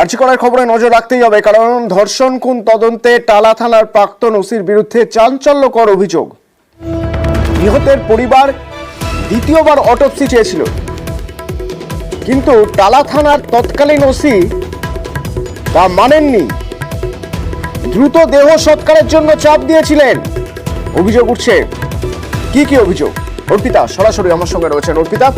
আর্জিকরের খবরে নজর রাখতেই হবে, কারণ ধর্ষণ খুন তদন্তে টালা থানার প্রাক্তন ওসির বিরুদ্ধে চাঞ্চল্যকর অভিযোগ। নিহতের পরিবার দ্বিতীয়বার অটোপসি চেয়েছিল, কিন্তু টালা থানার তৎকালীন ওসি তা মানেননি। দ্রুত দেহ সৎকারের জন্য চাপ দিয়েছিলেন। অভিযোগ উঠছে, কি কি অভিযোগ? অর্পিতা সরাসরি আমার সঙ্গে রয়েছেন। অর্পিতা,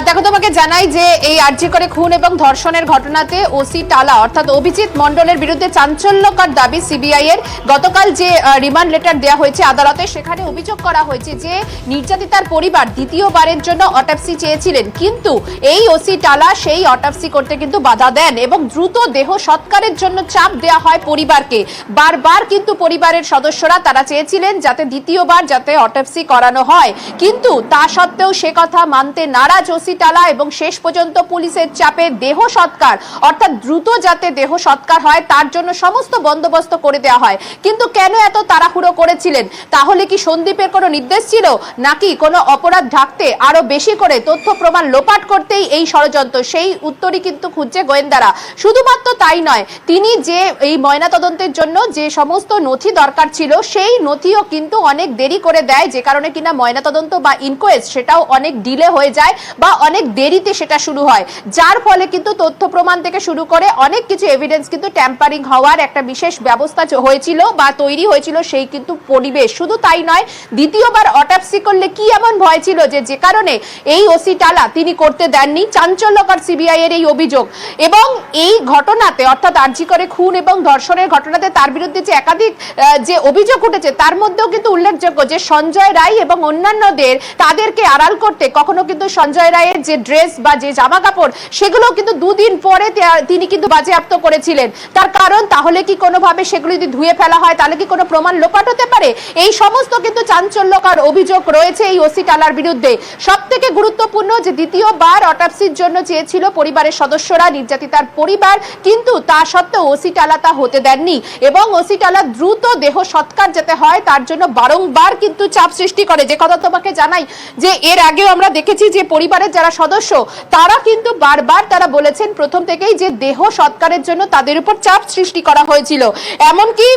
দেখো, তোমাকে জানাই যে এই আরজিকরে খুন এবং ধর্ষণের ঘটনাতে ওসি টালা অর্থাৎ অভিজিৎ মণ্ডলের বিরুদ্ধে চাঞ্চল্যকর দাবি সিবিআই এর। গতকাল যে রিমান্ড লেটার দেওয়া হয়েছে আদালতে, সেখানে অভিযোগ করা হয়েছে যে নির্যাতিতার পরিবার দ্বিতীয়বারের জন্য অটোপসি চেয়েছিলেন, কিন্তু এই ওসি টালা সেই অটোপসি করতে কিন্তু বাধা দেন এবং দ্রুত দেহ সৎকারের জন্য চাপ দেওয়া হয় পরিবারকে। বারবার কিন্তু পরিবারের সদস্যরা তারা চেয়েছিলেন যাতে দ্বিতীয়বার যাতে অটোপসি করানো হয়, কিন্তু তা সত্ত্বেও সে কথা মানতে নারাজ ওসি টালা এবং শেষ পর্যন্ত পুলিশের চাপে দেহ সৎকার অর্থাৎ দ্রুত যাতে দেহ সৎকার হয় তার জন্য সমস্ত বন্দোবস্ত করে দেওয়া হয়। কিন্তু কেন এত তাড়াহুড়ো করেছিলেন? তাহলে কি সন্দীপের কোনো নির্দেশ ছিল, নাকি কোনো অপরাধ ঢাকতে আরো বেশি করে তথ্য প্রমাণ লোপাট করতেই এই ষড়যন্ত্র? সেই উত্তরই কিন্তু খুঁজছে গোয়েন্দারা। শুধুমাত্র তাই নয়, তিনি যে এই ময়নাতদন্তের জন্য যে সমস্ত নথি দরকার ছিল সেই নথিও কিন্তু অনেক দেরি করে দেয়, যে কারণে কিনা ময়নাতদন্ত বা ইনকোয়েস্ট সেটাও অনেক ডিলে হয়ে যায় বা অনেক দেরিতে সেটা শুরু হয়, যার ফলে কিন্তু তথ্য প্রমাণ থেকে শুরু করে অনেক কিছু এভিডেন্স কিন্তু ট্যাম্পারিং হওয়ার একটা বিশেষ ব্যবস্থা হয়েছিল বা তৈরি হয়েছিল সেই কিন্তু পরিবেশ। শুধু তাই নয়, দ্বিতীয়বার অটোপসি করলে কি এমন ভয় ছিল যে কারণে এই ওসি টালা তিনি করতে দেননি। চাঞ্চল্যকর সিবিআই এর এই অভিযোগ। এবং এই ঘটনাতে অর্থাৎ আরজিকরে খুন এবং ধর্ষণের ঘটনাতে তার বিরুদ্ধে যে একাধিক যে অভিযোগ উঠেছে তার মধ্যেও কিন্তু উল্লেখযোগ্য যে সঞ্জয় রায় এবং অন্যান্যদের তাদেরকে আড়াল করতে কখনো কিন্তু সঞ্জয় রায়ের যে ড্রেস বা যে জামা কাপড় সেগুলো কিন্তু দুদিন পরে তিনি কিন্তু বাজেয়াপ্ত করেছিলেন। তার কারণ, তাহলে কি কোনোভাবে সেগুলো যদি ধুয়ে ফেলা হয় তাহলে কি কোনো প্রমাণ লোপাট হতে পারে? এই সমস্ত কিন্তু চাঞ্চল্যকর অভিযোগ রয়েছে এই ওসি টালার বিরুদ্ধে। সব থেকে গুরুত্বপূর্ণ যে দ্বিতীয়বার অটোপসির জন্য চেয়েছিল পরিবারের সদস্যরা, নির্যাতিতার পরিবার, কিন্তু তা সত্ত্বেও ওসি টালা তা হতে দেননি এবং ওসি টালা দ্রুত দেহ সৎকার যেতে হয় তার জন্য বারংবার কিন্তু চাপ সৃষ্টি করে। যে কথা তোমাকে জানাই যে এর আগেও আমরা দেখেছি যে পরিবারের যারা সদস্য তারা কিন্তু বারবার তারা বলেছেন প্রথম থেকেই যে দেহ সৎকারের জন্য তাদের উপর চাপ সৃষ্টি করা হয়েছিল। এমনকি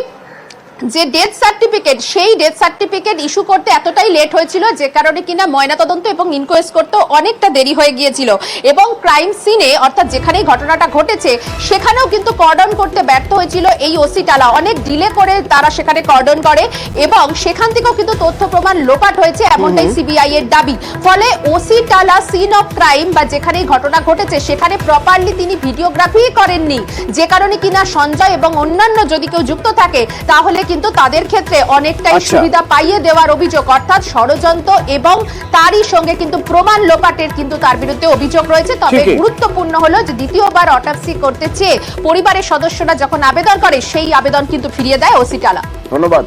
যে ডেথ সার্টিফিকেট সেই ডেথ সার্টিফিকেট ইস্যু করতে এতটাই লেট হয়েছিল যে কারণে কিনা ময়নাতদন্ত এবং ইনকোয়েস্ট করতে অনেকটা দেরি হয়ে গিয়েছিল এবং ক্রাইম সিনে অর্থাৎ যেখানে ঘটনাটা ঘটেছে সেখানেও কিন্তু কর্ডন করতে ব্যর্থ হয়েছিল এই ওসি টালা। অনেক ডিলে করে তারা সেখানে কর্ডন করে এবং সেখান থেকেও কিন্তু তথ্য প্রমাণ লোপাট হয়েছে, এমনটাই সিবিআই এর দাবি। ফলে OC Tala scene of crime বা যেখানে ঘটনা ঘটেছে সেখানে প্রপারলি তিনি ভিডিওগ্রাফি করেননি, যে কারণে কিনা সঞ্জয় এবং অন্যান্য যদি কেউ যুক্ত থাকে তাহলে কিন্তু তাদের ক্ষেত্রে অনেকটাই সুবিধা পাইয়ে দেওয়ার অভিযোগ, অর্থাৎ ষড়যন্ত্র এবং তারই সঙ্গে কিন্তু প্রমাণ লোপাটের কিন্তু তার বিরুদ্ধে অভিযোগ রয়েছে। তবে গুরুত্বপূর্ণ হলো যে দ্বিতীয়বার অটোপসি করতে চেয়ে পরিবারের সদস্যরা যখন আবেদন করে সেই আবেদন কিন্তু ফিরিয়ে দেয় ওসি টালা। ধন্যবাদ।